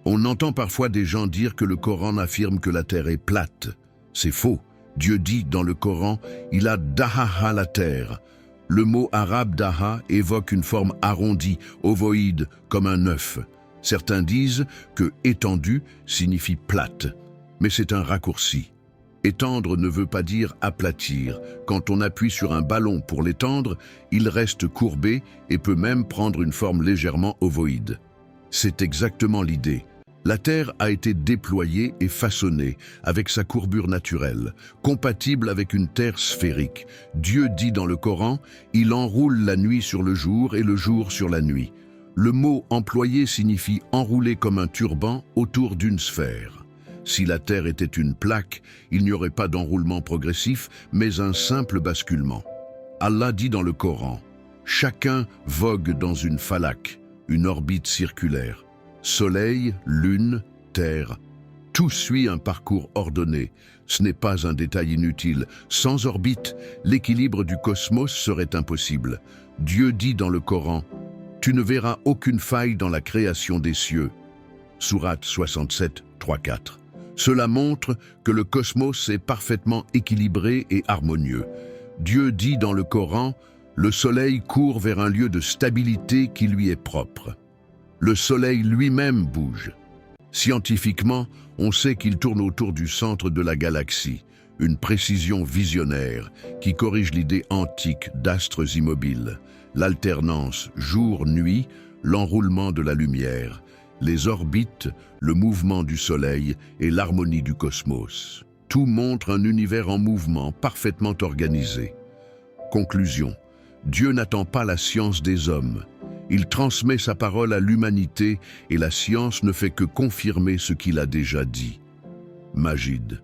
On entend parfois des gens dire que le Coran affirme que la terre est plate. C'est faux. Dieu dit dans le Coran, il a dahaha la terre. Le mot arabe daha évoque une forme arrondie, ovoïde, comme un œuf. Certains disent que étendue signifie plate, mais c'est un raccourci. Étendre ne veut pas dire aplatir. Quand on appuie sur un ballon pour l'étendre, il reste courbé et peut même prendre une forme légèrement ovoïde. C'est exactement l'idée. La Terre a été déployée et façonnée avec sa courbure naturelle, compatible avec une Terre sphérique. Dieu dit dans le Coran, il enroule la nuit sur le jour et le jour sur la nuit. Le mot employé signifie enrouler comme un turban autour d'une sphère. Si la Terre était une plaque, il n'y aurait pas d'enroulement progressif, mais un simple basculement. Allah dit dans le Coran, chacun vogue dans une falak, une orbite circulaire. Soleil, lune, terre, tout suit un parcours ordonné. Ce n'est pas un détail inutile. Sans orbite, l'équilibre du cosmos serait impossible. Dieu dit dans le Coran, « Tu ne verras aucune faille dans la création des cieux. » Sourate 67, 3-4. Cela montre que le cosmos est parfaitement équilibré et harmonieux. Dieu dit dans le Coran, « Le soleil court vers un lieu de stabilité qui lui est propre. » Le Soleil lui-même bouge. Scientifiquement, on sait qu'il tourne autour du centre de la galaxie, une précision visionnaire qui corrige l'idée antique d'astres immobiles, l'alternance jour-nuit, l'enroulement de la lumière, les orbites, le mouvement du Soleil et l'harmonie du cosmos. Tout montre un univers en mouvement parfaitement organisé. Conclusion. Dieu n'attend pas la science des hommes. Il transmet sa parole à l'humanité et la science ne fait que confirmer ce qu'il a déjà dit. Majid.